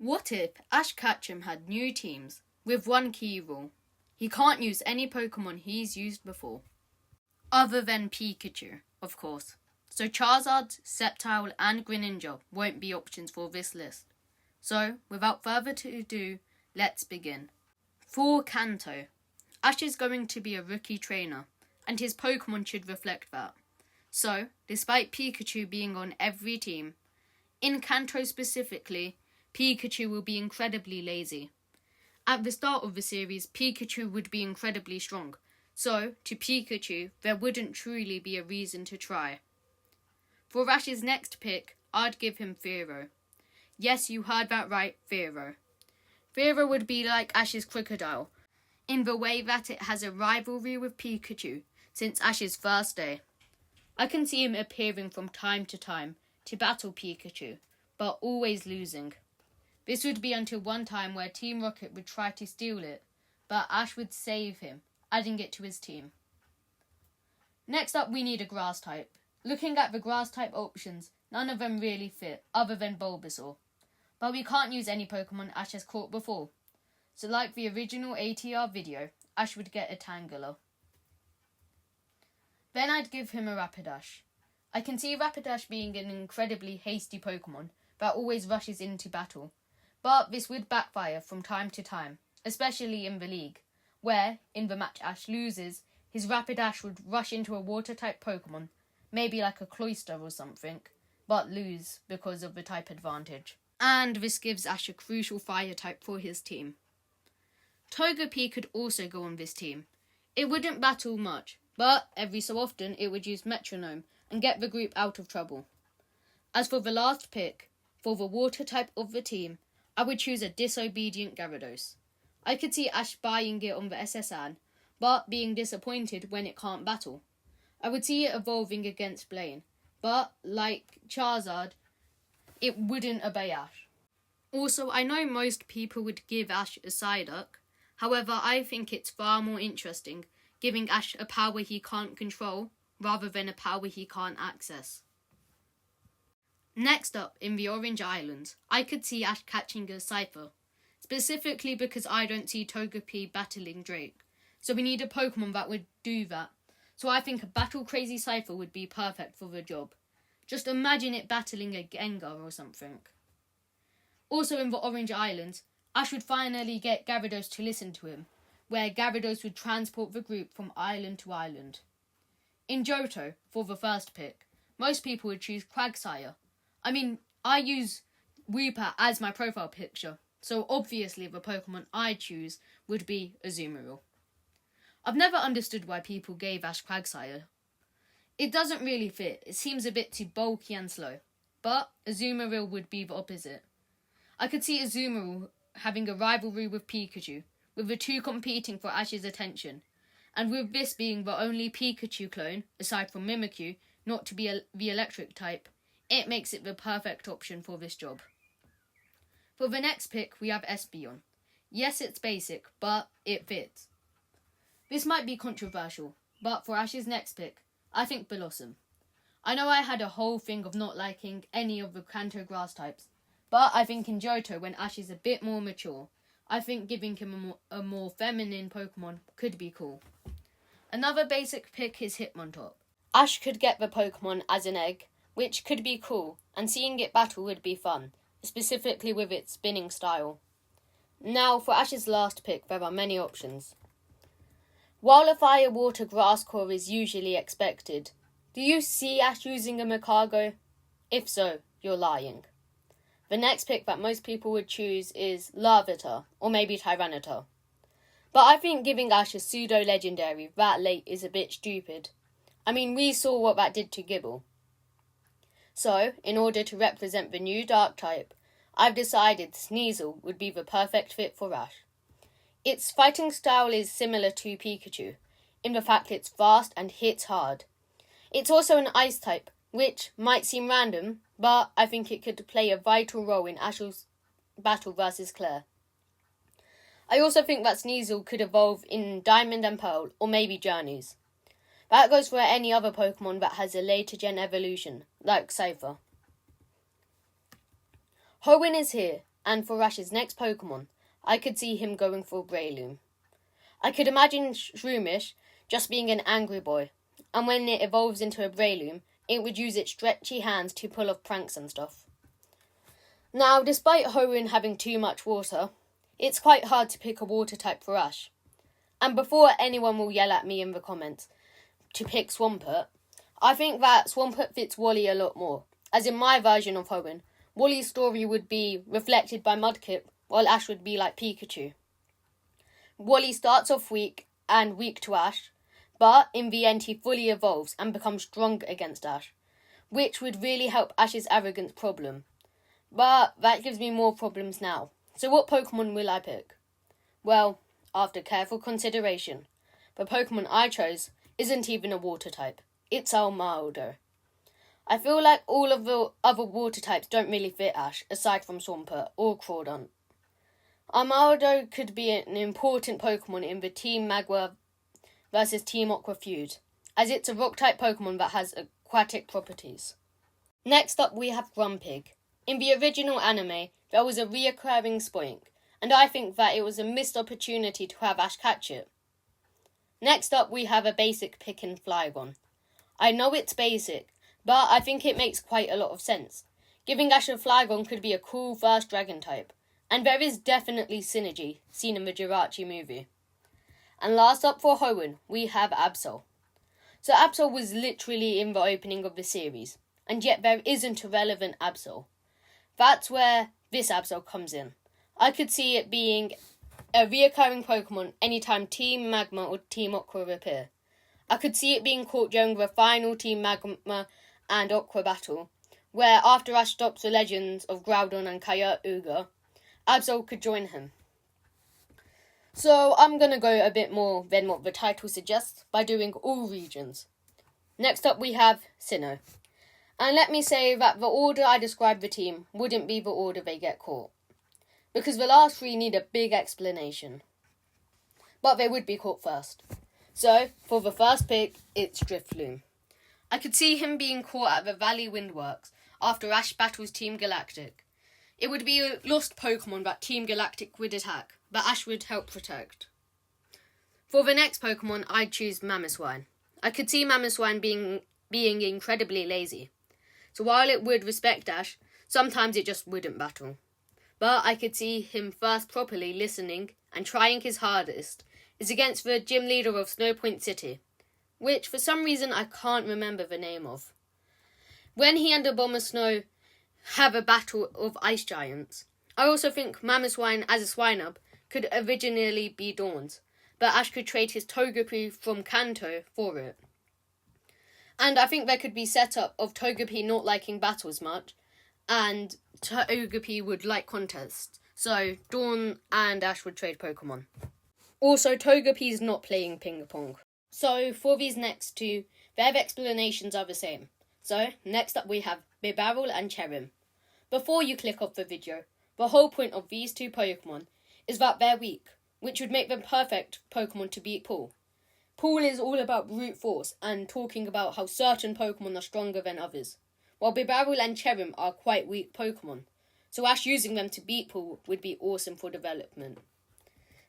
What if Ash Ketchum had new teams with one key rule? He can't use any Pokemon he's used before. Other than Pikachu, of course. So Charizard, Sceptile and Greninja won't be options for this list. So, without further ado, let's begin. For Kanto, Ash is going to be a rookie trainer, and his Pokemon should reflect that. So, despite Pikachu being on every team, in Kanto specifically, Pikachu will be incredibly lazy. At the start of the series, Pikachu would be incredibly strong, so to Pikachu, there wouldn't truly be a reason to try. For Ash's next pick, I'd give him Fearow. Yes, you heard that right, Fearow. Fearow would be like Ash's Crocodile, in the way that it has a rivalry with Pikachu since Ash's first day. I can see him appearing from time to time to battle Pikachu, but always losing. This would be until one time where Team Rocket would try to steal it, but Ash would save him, adding it to his team. Next up, we need a Grass type. Looking at the Grass type options, none of them really fit, other than Bulbasaur. But we can't use any Pokemon Ash has caught before. So like the original ATR video, Ash would get a Tangela. Then I'd give him a Rapidash. I can see Rapidash being an incredibly hasty Pokemon that always rushes into battle. But this would backfire from time to time, especially in the league, where, in the match Ash loses, his Rapidash would rush into a Water-type Pokemon, maybe like a Cloyster or something, but lose because of the type advantage. And this gives Ash a crucial Fire-type for his team. Togepi could also go on this team. It wouldn't battle much, but every so often it would use Metronome and get the group out of trouble. As for the last pick, for the Water-type of the team, I would choose a disobedient Gyarados. I could see Ash buying it on the SSN, but being disappointed when it can't battle. I would see it evolving against Blaine, but, like Charizard, it wouldn't obey Ash. Also, I know most people would give Ash a Psyduck. However, I think it's far more interesting giving Ash a power he can't control, rather than a power he can't access. Next up, in the Orange Islands, I could see Ash catching a Cypher, specifically because I don't see Togepi battling Drake, so we need a Pokemon that would do that, so I think a battle-crazy Cypher would be perfect for the job. Just imagine it battling a Gengar or something. Also in the Orange Islands, Ash would finally get Gyarados to listen to him, where Gyarados would transport the group from island to island. In Johto, for the first pick, most people would choose Quagsire. I mean, I use Wooper as my profile picture, so obviously the Pokemon I'd choose would be Azumarill. I've never understood why people gave Ash Quagsire. It doesn't really fit, it seems a bit too bulky and slow, but Azumarill would be the opposite. I could see Azumarill having a rivalry with Pikachu, with the two competing for Ash's attention, and with this being the only Pikachu clone, aside from Mimikyu, not to be the electric type, it makes it the perfect option for this job. For the next pick, we have Espeon. Yes, it's basic, but it fits. This might be controversial, but for Ash's next pick, I think Blossom. I know I had a whole thing of not liking any of the Kanto grass types, but I think in Johto, when Ash is a bit more mature, I think giving him a more feminine Pokemon could be cool. Another basic pick is Hitmontop. Ash could get the Pokemon as an egg, which could be cool, and seeing it battle would be fun, specifically with its spinning style. Now, for Ash's last pick, there are many options. While a fire, water, grass core is usually expected, do you see Ash using a Makago? If so, you're lying. The next pick that most people would choose is Larvitar, or maybe Tyranitar. But I think giving Ash a pseudo-legendary that late is a bit stupid. I mean, we saw what that did to Gible. So, in order to represent the new dark type, I've decided Sneasel would be the perfect fit for Ash. Its fighting style is similar to Pikachu, in the fact it's fast and hits hard. It's also an ice type, which might seem random, but I think it could play a vital role in Ash's battle versus Claire. I also think that Sneasel could evolve in Diamond and Pearl, or maybe Journeys. That goes for any other Pokemon that has a later gen evolution, like Cypher. Hoenn is here, And for Ash's next Pokemon, I could see him going for Breloom. I could imagine Shroomish just being an angry boy, and when it evolves into a Breloom, it would use its stretchy hands to pull off pranks and stuff. Now, despite Hoenn having too much water, it's quite hard to pick a water type for Ash. And before anyone will yell at me in the comments to pick Swampert, I think that Swampert fits Wally a lot more, as in my version of Hoenn, Wally's story would be reflected by Mudkip, while Ash would be like Pikachu. Wally starts off weak and weak to Ash, but in the end he fully evolves and becomes strong against Ash, which would really help Ash's arrogance problem. But that gives me more problems now. So what Pokemon will I pick? Well, after careful consideration, the Pokemon I chose isn't even a water type. It's Armaldo. I feel like all of the other water types don't really fit Ash, aside from Swampert or Crawdaunt. Armaldo could be an important Pokemon in the Team Magma versus Team Aqua feud, as it's a rock-type Pokemon that has aquatic properties. Next up we have Grumpig. In the original anime, there was a reoccurring Spoink, and I think that it was a missed opportunity to have Ash catch it. Next up we have a basic pick in Flygon. I know it's basic, but I think it makes quite a lot of sense. Giving Ash a Flygon could be a cool first dragon type, and there is definitely synergy seen in the Jirachi movie. And last up for Hoenn, we have Absol. So Absol was literally in the opening of the series, and yet there isn't a relevant Absol. That's where this Absol comes in. I could see it being a reoccurring Pokemon anytime Team Magma or Team Aqua appear. I could see it being caught during the final Team Magma and Aqua battle, where after Ash stops the legends of Groudon and Kyogre, Absol could join him. So I'm going to go a bit more than what the title suggests by doing all regions. Next up we have Sinnoh. And let me say that the order I describe the team wouldn't be the order they get caught, because the last three need a big explanation. But they would be caught first. So, for the first pick, it's Drifloon. I could see him being caught at the Valley Windworks after Ash battles Team Galactic. It would be a lost Pokemon that Team Galactic would attack, but Ash would help protect. For the next Pokemon, I'd choose Mamoswine. I could see Mamoswine being incredibly lazy. So while it would respect Ash, sometimes it just wouldn't battle. But I could see him first properly listening and trying his hardest is against the gym leader of Snowpoint City, which for some reason I can't remember the name of. When he and Abomasnow have a battle of ice giants, I also think Mamoswine as a Swinub could originally be Dawn's, but Ash could trade his Togepi from Kanto for it. And I think there could be setup of Togepi not liking battles much, and Togepi would like contests. So Dawn and Ash would trade Pokemon. Also, Togepi's not playing ping pong. So for these next two, their explanations are the same. So next up we have Bibarel and Cherrim. Before you click off the video, the whole point of these two Pokemon is that they're weak, which would make them perfect Pokemon to beat Pool. Pool is all about brute force and talking about how certain Pokemon are stronger than others, while Bibarel and Cherrim are quite weak Pokemon, so Ash using them to beat Pool would be awesome for development.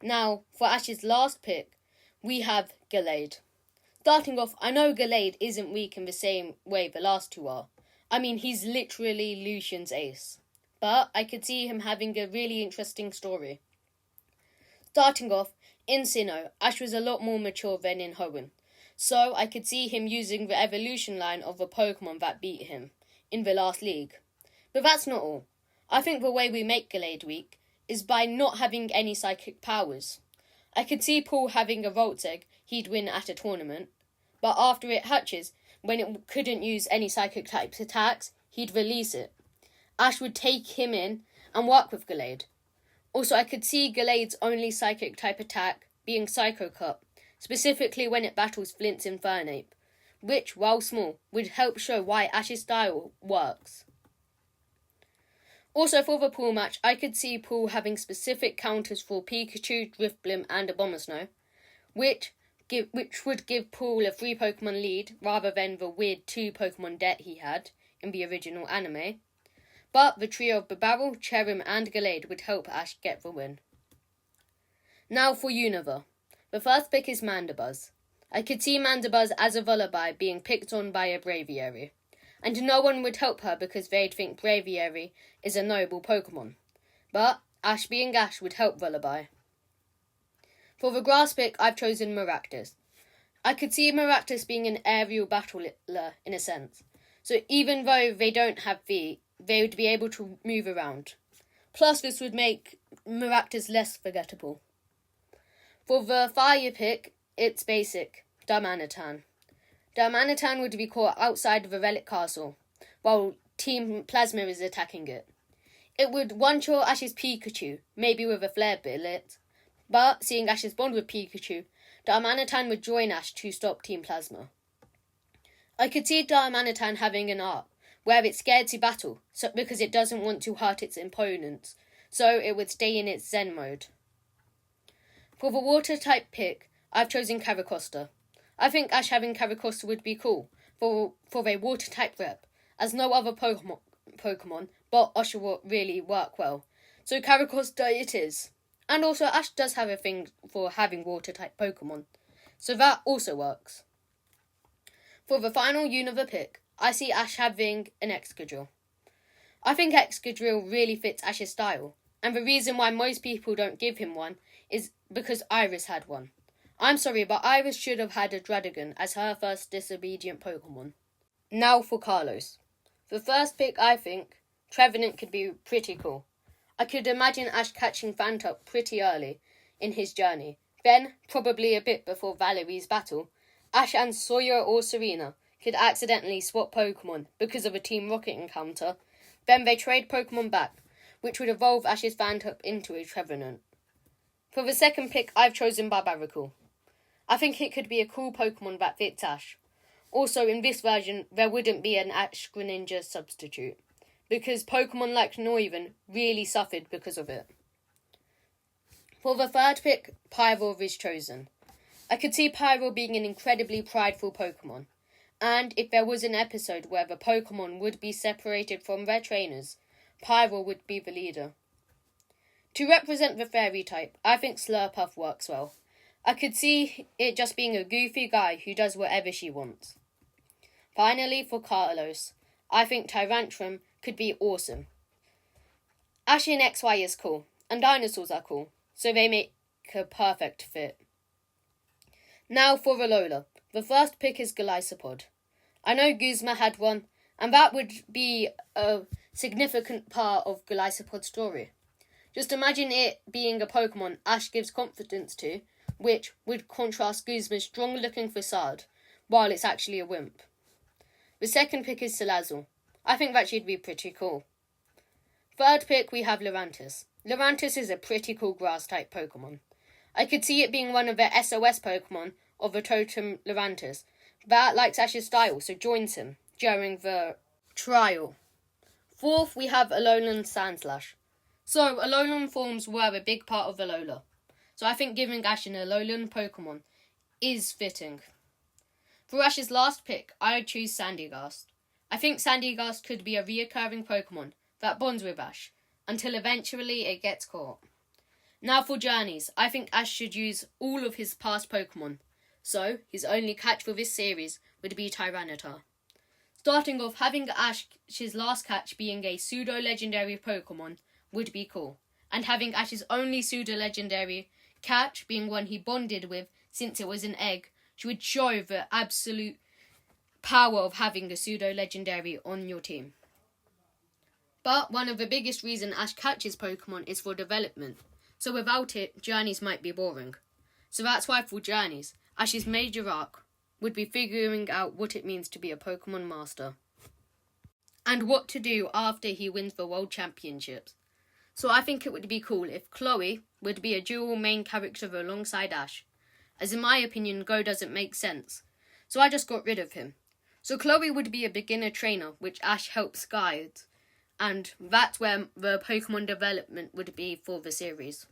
Now, for Ash's last pick, we have Gallade. Starting off, I know Gallade isn't weak in the same way the last two are. I mean, he's literally Lucian's ace. But I could see him having a really interesting story. Starting off, in Sinnoh, Ash was a lot more mature than in Hoenn, so I could see him using the evolution line of the Pokemon that beat him in the last league. But that's not all. I think the way we make Gallade weak is by not having any psychic powers. I could see Paul having a Volt's Egg he'd win at a tournament, but after it hatches, when it couldn't use any psychic types attacks, he'd release it. Ash would take him in and work with Gallade. Also, I could see Gallade's only psychic type attack being Psycho Cut, specifically when it battles Flint's Infernape, which, while small, would help show why Ash's style works. Also, for the Pool match, I could see Pool having specific counters for Pikachu, Drifblim and Abomasnow, which would give Pool a 3 Pokemon lead rather than the weird 2 Pokemon debt he had in the original anime. but the trio of Barbarrel, Cherrim and Gallade would help Ash get the win. Now for Unova. The first pick is Mandibuzz. I could see Mandibuzz as a Lullaby being picked on by a Braviary, and no one would help her because they'd think Braviary is a noble Pokemon. But Ash being Ash would help Lullaby. For the grass pick, I've chosen Maractus. I could see Maractus being an aerial battler in a sense, so even though they don't have feet, they would be able to move around. Plus, this would make Maractus less forgettable. For the fire pick, it's basic, Darmanitan. Darmanitan would be caught outside the Relic Castle, while Team Plasma is attacking it. It would one-shot Ash's Pikachu, maybe with a Flare Billet, but seeing Ash's bond with Pikachu, Darmanitan would join Ash to stop Team Plasma. I could see Darmanitan having an arc, where it's scared to battle, because it doesn't want to hurt its opponents, so it would stay in its Zen mode. For the water-type pick, I've chosen Caracosta. I think Ash having Caracosta would be cool for a water-type rep, as no other Pokemon but Oshawott really work well. So Caracosta it is. And also Ash does have a thing for having water-type Pokemon, so that also works. For the final Unova pick, I see Ash having an Excadrill. I think Excadrill really fits Ash's style, and the reason why most people don't give him one is because Iris had one. I'm sorry, but Iris should have had a Dradagon as her first disobedient Pokemon. Now for Carlos. The first pick, I think, Trevenant could be pretty cool. I could imagine Ash catching Phantup pretty early in his journey. Then, probably a bit before Valerie's battle, Ash and Sawyer or Serena could accidentally swap Pokemon because of a Team Rocket encounter. Then they trade Pokemon back, which would evolve Ash's Phantup into a Trevenant. For the second pick, I've chosen Barbaracle. I think it could be a cool Pokemon that fits Ash. Also, in this version, there wouldn't be an Ash Greninja substitute, because Pokemon like Noivern really suffered because of it. For the third pick, Pyro is chosen. I could see Pyro being an incredibly prideful Pokemon, and if there was an episode where the Pokemon would be separated from their trainers, Pyro would be the leader. To represent the fairy type, I think Slurpuff works well. I could see it just being a goofy guy who does whatever she wants. Finally, for Carlos, I think Tyrantrum could be awesome. Ash in XY is cool, and dinosaurs are cool, so they make a perfect fit. Now for Alola. The first pick is Golisopod. I know Guzma had one, and that would be a significant part of Golisopod's story. Just imagine it being a Pokemon Ash gives confidence to, which would contrast Guzma's strong-looking facade, while it's actually a wimp. The second pick is Salazzle. I think that should be pretty cool. Third pick, we have Lurantis. Lurantis is a pretty cool grass-type Pokemon. I could see it being one of the SOS Pokemon of the Totem Lurantis that likes Ash's style, so joins him during the trial. Fourth, we have Alolan Sandslash. So, Alolan forms were a big part of Alola. So I think giving Ash an Alolan Pokemon is fitting. For Ash's last pick, I would choose Sandygast. I think Sandygast could be a reoccurring Pokemon that bonds with Ash, until eventually it gets caught. Now for journeys, I think Ash should use all of his past Pokemon, so his only catch for this series would be Tyranitar. Starting off, having Ash's last catch being a pseudo-legendary Pokemon would be cool, and having Ash's only pseudo-legendary catch being one he bonded with since it was an egg, would show the absolute power of having a pseudo-legendary on your team. But one of the biggest reasons Ash catches Pokemon is for development, so without it, journeys might be boring. So that's why for journeys, Ash's major arc would be figuring out what it means to be a Pokemon master, and what to do after he wins the World Championships. So I think it would be cool if Chloe would be a dual main character alongside Ash, as in my opinion, Go doesn't make sense, so I just got rid of him. So Chloe would be a beginner trainer, which Ash helps guide, and that's where the Pokemon development would be for the series.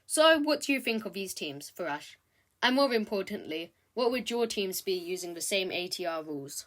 So what do you think of these teams for Ash? And more importantly, what would your teams be using the same ATR rules?